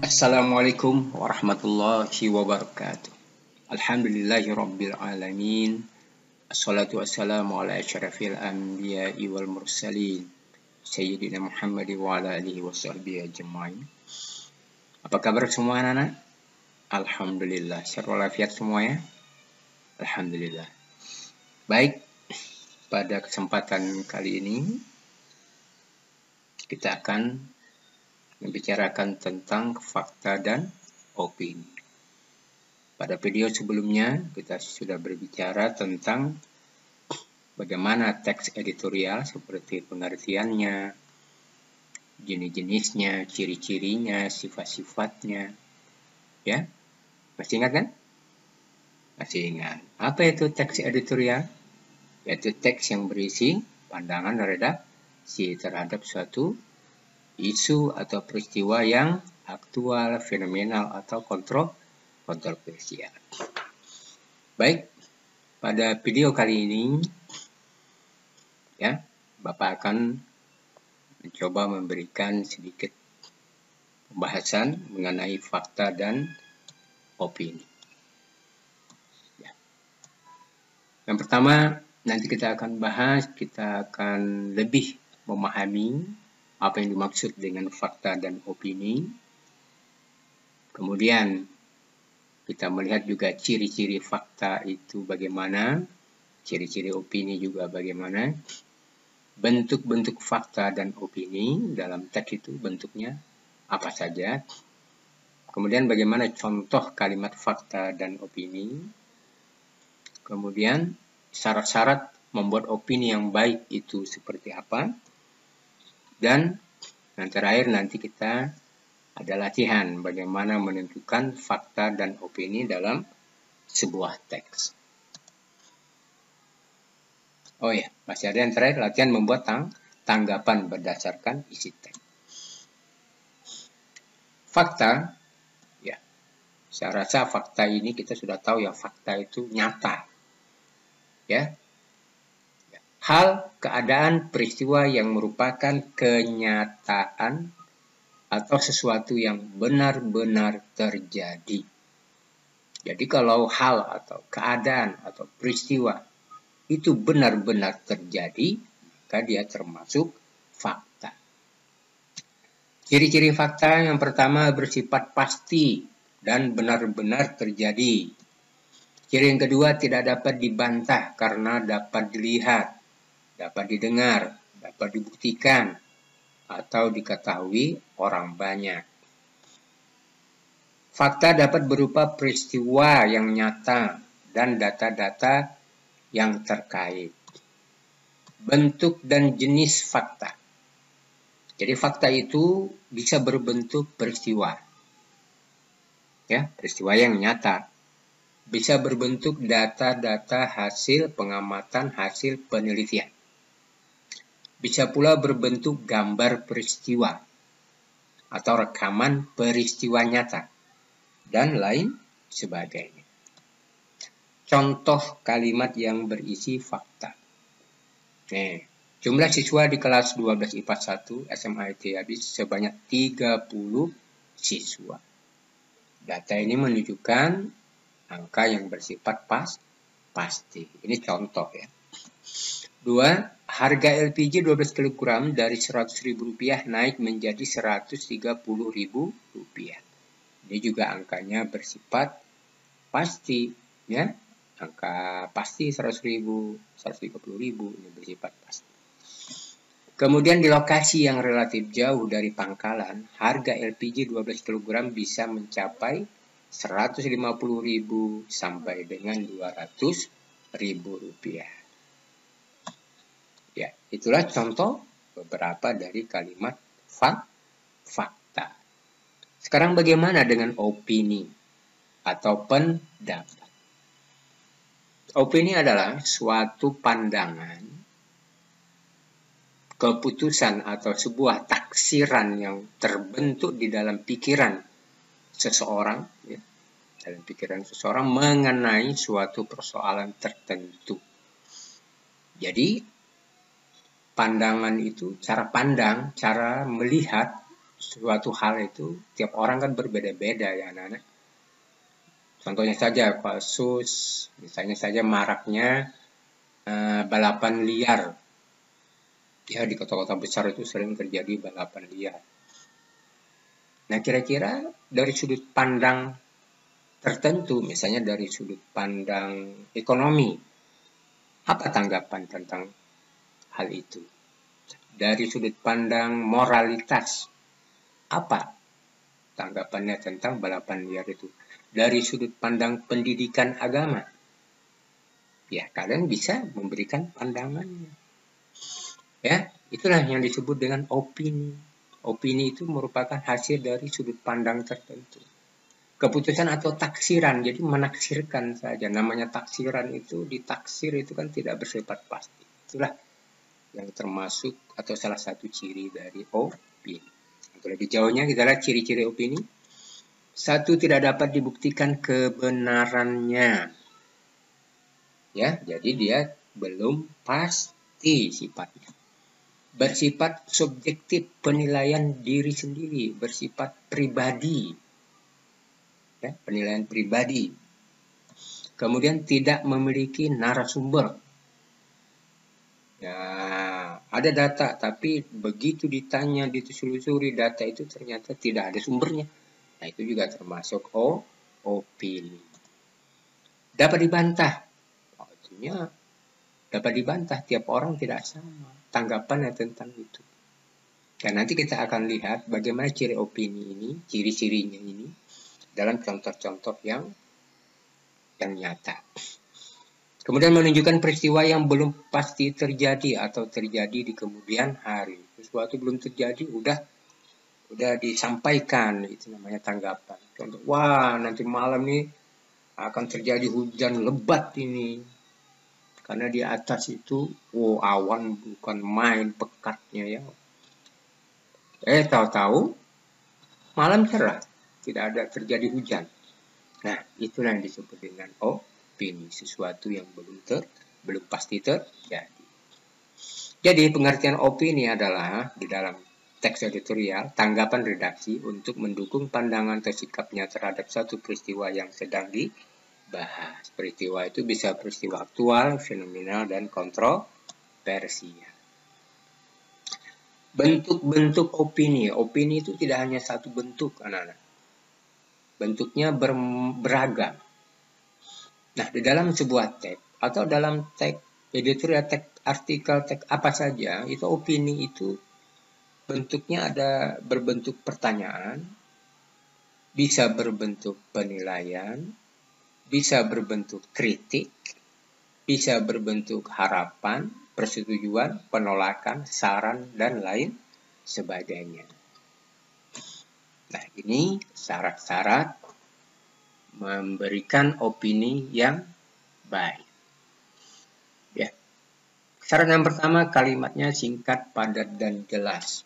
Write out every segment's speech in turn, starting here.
Assalamualaikum warahmatullahi wabarakatuh. Alhamdulillahirabbil alamin. Assalatu wassalamu ala asyrafil anbiya'i wal mursalin. Sayyidina Muhammad wa ala alihi washabbihi ajmain. Apa kabar semua anak-anak? Alhamdulillah. Sehat walafiat semuanya? Alhamdulillah. Baik, pada kesempatan kali ini kita akan membicarakan tentang fakta dan opini. Pada video sebelumnya kita sudah berbicara tentang bagaimana teks editorial seperti pengertiannya, jenis-jenisnya, ciri-cirinya, sifat-sifatnya. Ya, masih ingat kan? Masih ingat. Apa itu teks editorial? Yaitu teks yang berisi pandangan redaksi terhadap suatu isu atau peristiwa yang aktual, fenomenal, atau kontroversial. Baik, pada video kali ini ya, Bapak akan mencoba memberikan sedikit pembahasan mengenai fakta dan opini. Ya. Yang pertama, nanti kita akan bahas, kita akan lebih memahami apa yang dimaksud dengan fakta dan opini. Kemudian kita melihat juga ciri-ciri fakta itu bagaimana, ciri-ciri opini juga bagaimana, bentuk-bentuk fakta dan opini dalam teks itu bentuknya apa saja. Kemudian bagaimana contoh kalimat fakta dan opini. Kemudian syarat-syarat membuat opini yang baik itu seperti apa. Dan yang terakhir nanti kita ada latihan bagaimana menentukan fakta dan opini dalam sebuah teks. Oh ya, masih ada yang terakhir, latihan membuat tanggapan berdasarkan isi teks. Fakta, ya, saya rasa fakta ini kita sudah tahu ya, fakta itu nyata. Ya. Hal, keadaan, peristiwa yang merupakan kenyataan atau sesuatu yang benar-benar terjadi. Jadi kalau hal atau keadaan atau peristiwa itu benar-benar terjadi, maka dia termasuk fakta. Ciri-ciri fakta yang pertama bersifat pasti dan benar-benar terjadi. Ciri yang kedua tidak dapat dibantah karena dapat dilihat, dapat didengar, dapat dibuktikan, atau diketahui orang banyak. Fakta dapat berupa peristiwa yang nyata dan data-data yang terkait. Bentuk dan jenis fakta. Jadi fakta itu bisa berbentuk peristiwa. Ya, peristiwa yang nyata. Bisa berbentuk data-data hasil pengamatan, hasil penelitian. Bisa pula berbentuk gambar peristiwa atau rekaman peristiwa nyata dan lain sebagainya. Contoh kalimat yang berisi fakta. Jumlah siswa di kelas 12 IPA 1 SMA ITB sebanyak 30 siswa. Data ini menunjukkan angka yang bersifat pasti. Ini contoh ya. 2. Harga LPG 12 kg dari Rp100.000 naik menjadi Rp130.000. Ini juga angkanya bersifat pasti ya. Angka pasti 100.000, 130.000 ini bersifat pasti. Kemudian di lokasi yang relatif jauh dari pangkalan, harga LPG 12 kg bisa mencapai Rp150.000 sampai dengan Rp200.000. Ya, itulah contoh beberapa dari kalimat fakta. Sekarang bagaimana dengan opini atau pendapat? Opini adalah suatu pandangan, keputusan atau sebuah taksiran yang terbentuk di dalam pikiran seseorang, ya, dalam pikiran seseorang mengenai suatu persoalan tertentu. Jadi pandangan itu cara pandang, cara melihat suatu hal itu tiap orang kan berbeda-beda ya anak-anak. Contohnya saja kasus misalnya saja maraknya balapan liar. Ya di kota-kota besar itu sering terjadi balapan liar. Nah kira-kira dari sudut pandang tertentu, misalnya dari sudut pandang ekonomi, apa tanggapan tentang hal itu? Dari sudut pandang moralitas, apa tanggapannya tentang balapan liar itu? Dari sudut pandang pendidikan agama, ya kalian bisa memberikan pandangannya. Ya, itulah yang disebut dengan opini. Opini itu merupakan hasil dari sudut pandang tertentu. Keputusan atau taksiran, jadi menaksirkan saja. Namanya taksiran itu, ditaksir itu kan tidak bersifat pasti. Itulah yang termasuk atau salah satu ciri dari opini. Untuk lebih jauhnya kita lihat ciri-ciri opini. Satu, tidak dapat dibuktikan kebenarannya. Ya, jadi dia belum pasti sifatnya. Bersifat subjektif, penilaian diri sendiri, bersifat pribadi. Ya, penilaian pribadi. Kemudian tidak memiliki narasumber. Ya, ada data, tapi begitu ditanya, ditelusuri data itu ternyata tidak ada sumbernya. Nah, itu juga termasuk opini. Dapat dibantah. Artinya dapat dibantah, tiap orang tidak sama tanggapannya tentang itu. Dan nanti kita akan lihat bagaimana ciri opini ini, ciri-cirinya ini dalam contoh-contoh yang nyata. Kemudian menunjukkan peristiwa yang belum pasti terjadi atau terjadi di kemudian hari. Sesuatu belum terjadi udah disampaikan, itu namanya tanggapan. Contoh, wah nanti malam nih akan terjadi hujan lebat ini. Karena di atas itu, awan bukan main pekatnya ya. Tahu-tahu malam cerah, tidak ada terjadi hujan. Nah, itulah yang disebut dengan opini, sesuatu yang belum pasti terjadi. Jadi pengertian opini adalah di dalam teks editorial, tanggapan redaksi untuk mendukung pandangan atau sikapnya terhadap satu peristiwa yang sedang dibahas. Peristiwa itu bisa peristiwa aktual, fenomenal, dan kontroversial. Bentuk-bentuk opini. Opini itu tidak hanya satu bentuk, anak-anak. Bentuknya beragam. Nah, di dalam sebuah teks atau dalam teks editorial, teks artikel, teks apa saja, itu opini itu bentuknya ada berbentuk pertanyaan, bisa berbentuk penilaian, bisa berbentuk kritik, bisa berbentuk harapan, persetujuan, penolakan, saran, dan lain sebagainya. Nah, ini syarat-syarat memberikan opini yang baik. Ya. Syarat yang pertama, kalimatnya singkat, padat, dan jelas.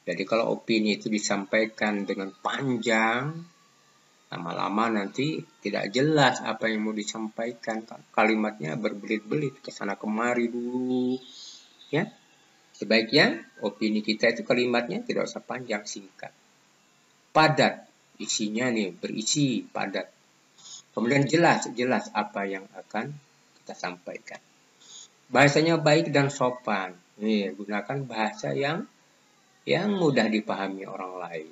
Jadi kalau opini itu disampaikan dengan panjang, lama-lama nanti tidak jelas apa yang mau disampaikan. Kalimatnya berbelit-belit ke sana kemari dulu. Ya. Sebaiknya opini kita itu kalimatnya tidak usah panjang, singkat. Padat, isinya nih berisi padat. Kemudian jelas apa yang akan kita sampaikan. Bahasanya baik dan sopan. Nih, gunakan bahasa yang mudah dipahami orang lain.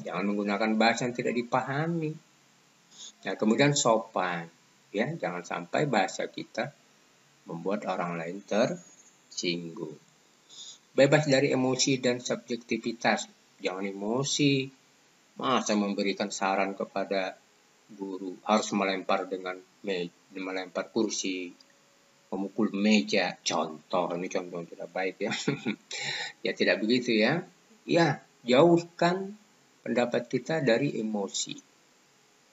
Jangan menggunakan bahasa yang tidak dipahami. Nah, kemudian sopan. Ya, jangan sampai bahasa kita membuat orang lain tersinggung. Bebas dari emosi dan subjektivitas. Jangan emosi. Masa memberikan saran kepada guru harus melempar melempar kursi, memukul meja. Ini contoh yang tidak baik ya. Ya tidak begitu ya. Ya, jauhkan pendapat kita dari emosi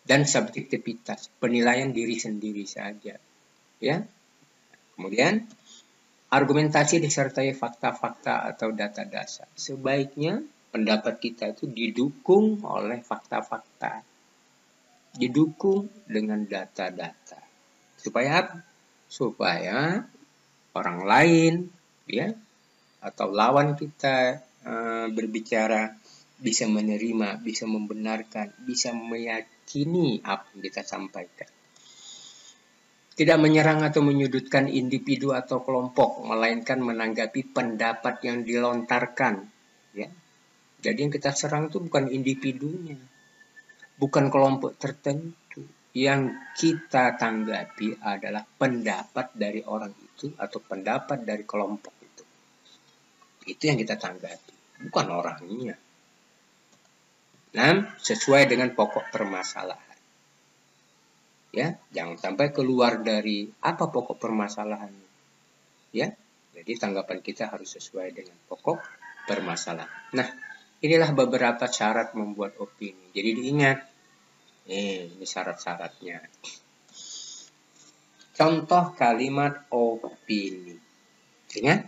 dan subjektivitas, penilaian diri sendiri saja. Ya. Kemudian argumentasi disertai fakta-fakta atau data dasar. Sebaiknya pendapat kita itu didukung oleh fakta-fakta. Didukung dengan data-data. Supaya orang lain ya atau lawan kita berbicara, bisa menerima, bisa membenarkan, bisa meyakini apa yang kita sampaikan. Tidak menyerang atau menyudutkan individu atau kelompok, melainkan menanggapi pendapat yang dilontarkan. Ya. Jadi yang kita serang itu bukan individunya, bukan kelompok tertentu. Yang kita tanggapi adalah pendapat dari orang itu atau pendapat dari kelompok itu. Itu yang kita tanggapi, bukan orangnya. Nah, sesuai dengan pokok permasalahan. Ya, jangan sampai keluar dari apa pokok permasalahannya. Ya, jadi tanggapan kita harus sesuai dengan pokok permasalahan. Nah, inilah beberapa syarat membuat opini. Jadi diingat, ini syarat-syaratnya. Contoh kalimat opini. Ingat,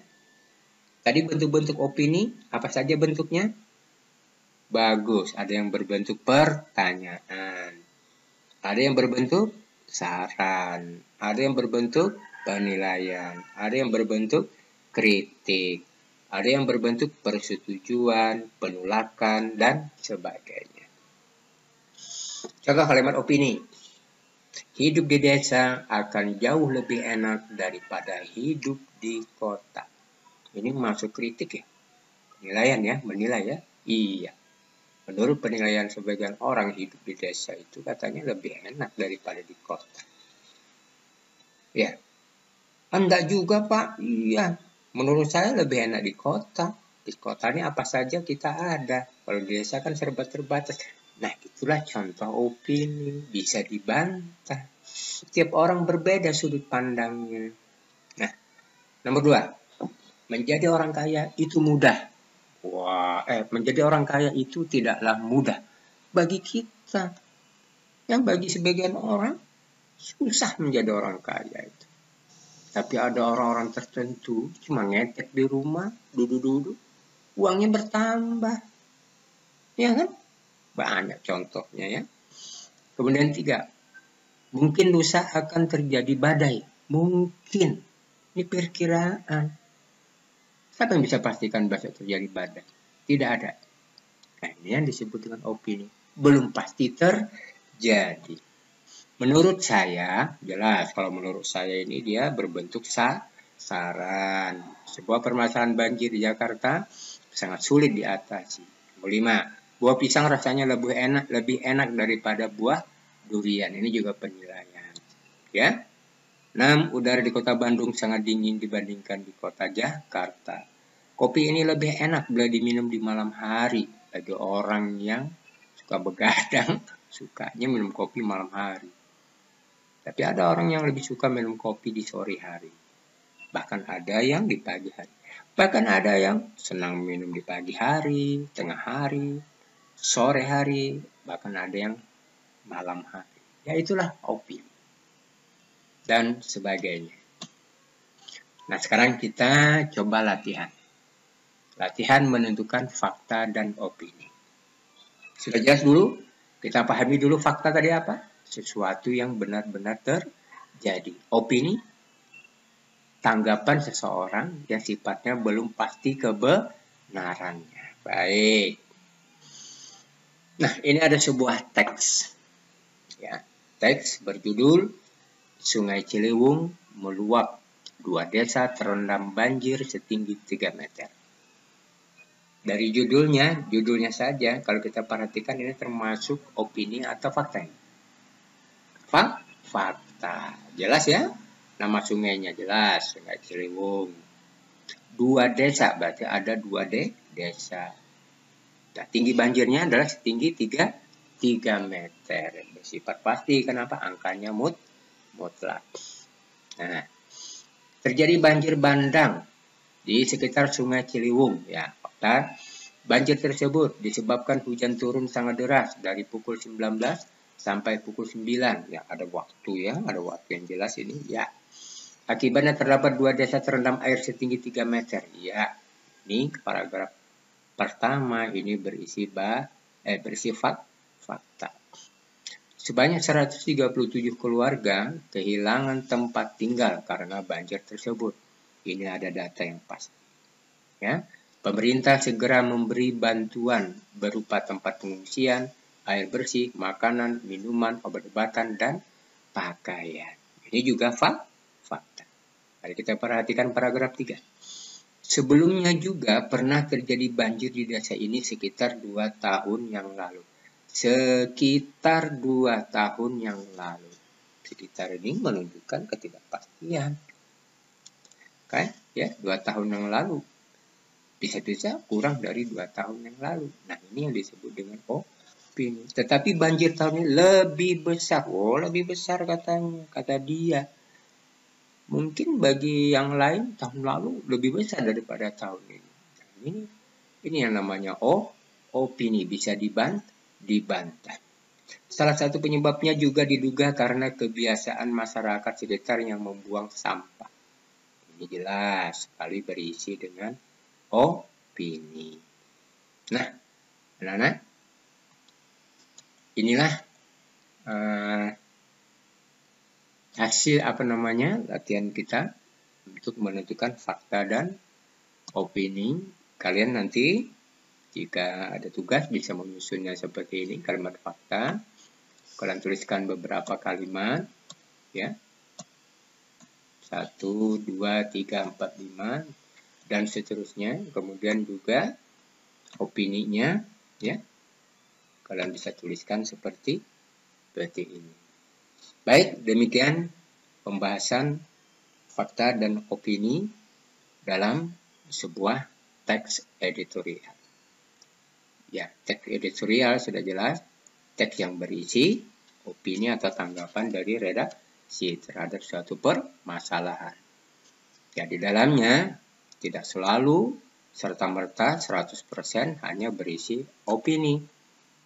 tadi bentuk-bentuk opini, apa saja bentuknya? Bagus, ada yang berbentuk pertanyaan. Ada yang berbentuk saran, ada yang berbentuk penilaian, ada yang berbentuk kritik, ada yang berbentuk persetujuan, penolakan, dan sebagainya. Contoh kalimat opini. Hidup di desa akan jauh lebih enak daripada hidup di kota. Ini masuk kritik ya? Penilaian ya, menilai ya? Iya. Menurut penilaian sebagian orang, hidup di desa itu katanya lebih enak daripada di kota. Ya, enggak juga Pak. Iya, menurut saya lebih enak di kota. Di kota ini apa saja kita ada. Kalau di desa kan serba terbatas. Nah, itulah contoh opini. Bisa dibantah. Setiap orang berbeda sudut pandangnya. Nah, nomor 2. Menjadi orang kaya itu mudah. Menjadi orang kaya itu tidaklah mudah bagi kita. Yang bagi sebagian orang susah menjadi orang kaya itu. Tapi ada orang-orang tertentu cuma ngetek di rumah, duduk-duduk, uangnya bertambah. Ya kan? Banyak contohnya ya. Kemudian 3. Mungkin lusa akan terjadi badai. Mungkin. Ini perkiraan. Siapa yang bisa pastikan besok terjadi badai? Tidak ada. Nah, ini yang disebut dengan opini. Belum pasti terjadi. Menurut saya, jelas kalau menurut saya ini dia berbentuk saran. Sebuah permasalahan banjir di Jakarta sangat sulit diatasi. Nomor 5. Buah pisang rasanya lebih enak daripada buah durian. Ini juga penilaian. Ya. 6. Udara di kota Bandung sangat dingin dibandingkan di kota Jakarta. Kopi ini lebih enak bila diminum di malam hari. Bagi orang yang suka begadang, sukanya minum kopi malam hari. Tapi ada orang yang lebih suka minum kopi di sore hari. Bahkan ada yang di pagi hari. Bahkan ada yang senang minum di pagi hari, tengah hari, sore hari, bahkan ada yang malam hari. Ya itulah opini. Dan sebagainya. Nah, sekarang kita coba latihan. Latihan menentukan fakta dan opini. Sudah jelas dulu? Kita pahami dulu fakta tadi apa? Sesuatu yang benar-benar terjadi. Opini, tanggapan seseorang yang sifatnya belum pasti kebenarannya. Baik. Nah, ini ada sebuah teks. Ya, teks berjudul Sungai Ciliwung meluap, 2 desa terendam banjir setinggi 3 meter. Dari judulnya saja, kalau kita perhatikan ini termasuk opini atau fakta. Fakta. Jelas ya? Nama sungainya jelas, Sungai Ciliwung. 2 desa, berarti ada 2 desa. Nah, tinggi banjirnya adalah setinggi 3 meter. Bersifat pasti, kenapa? Angkanya mutlak. Nah, terjadi banjir bandang di sekitar Sungai Ciliwung. Ya, fakta. Banjir tersebut disebabkan hujan turun sangat deras dari pukul 19 sampai pukul 9. Ya, ada waktu yang jelas ini. Ya. Akibatnya terdapat 2 desa terendam air setinggi 3 meter. Ya, ini paragraf pertama ini bersifat fakta. Sebanyak 137 keluarga kehilangan tempat tinggal karena banjir tersebut. Ini ada data yang pasti. Ya. Pemerintah segera memberi bantuan berupa tempat pengungsian, air bersih, makanan, minuman, obat-obatan, dan pakaian. Ini juga fakta. Mari kita perhatikan paragraf 3. Sebelumnya juga pernah terjadi banjir di desa ini sekitar 2 tahun yang lalu. Sekitar 2 tahun yang lalu. Sekitar ini menunjukkan ketidakpastian. Kan? Ya, 2 tahun yang lalu. Bisa-bisa kurang dari 2 tahun yang lalu. Nah, ini yang disebut dengan opini. Tetapi banjir tahun ini lebih besar. Oh, lebih besar katanya, kata dia. Mungkin bagi yang lain tahun lalu lebih besar daripada tahun ini. Ini yang namanya opini, bisa dibantah. Salah satu penyebabnya juga diduga karena kebiasaan masyarakat sekitar yang membuang sampah. Ini jelas sekali berisi dengan opini. Nah, anak-anak, inilah hasil latihan kita untuk menentukan fakta dan opini. Kalian nanti jika ada tugas bisa menyusunnya seperti ini, kalimat fakta. Kalian tuliskan beberapa kalimat, ya. 1, 2, 3, 4, 5. Dan seterusnya. Kemudian juga opininya, ya, kalian bisa tuliskan seperti ini. Baik, demikian pembahasan fakta dan opini dalam sebuah teks editorial. Ya, teks editorial sudah jelas, teks yang berisi opini atau tanggapan dari redaksi terhadap suatu permasalahan. Ya, di dalamnya tidak selalu serta-merta 100% hanya berisi opini.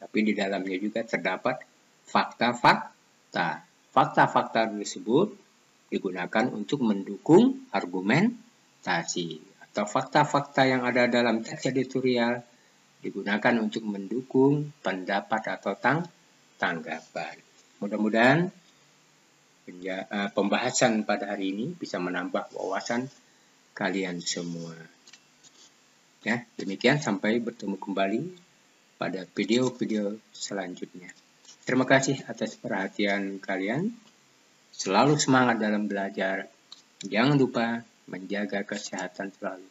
Tapi di dalamnya juga terdapat fakta-fakta. Fakta-fakta tersebut digunakan untuk mendukung argumentasi. Atau fakta-fakta yang ada dalam teks editorial digunakan untuk mendukung pendapat atau tanggapan. Mudah-mudahan pembahasan pada hari ini bisa menambah wawasan kalian semua. Ya, demikian, sampai bertemu kembali pada video-video selanjutnya. Terima kasih atas perhatian kalian. Selalu semangat dalam belajar. Jangan lupa menjaga kesehatan selalu.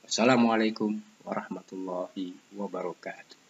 Wassalamualaikum warahmatullahi wabarakatuh.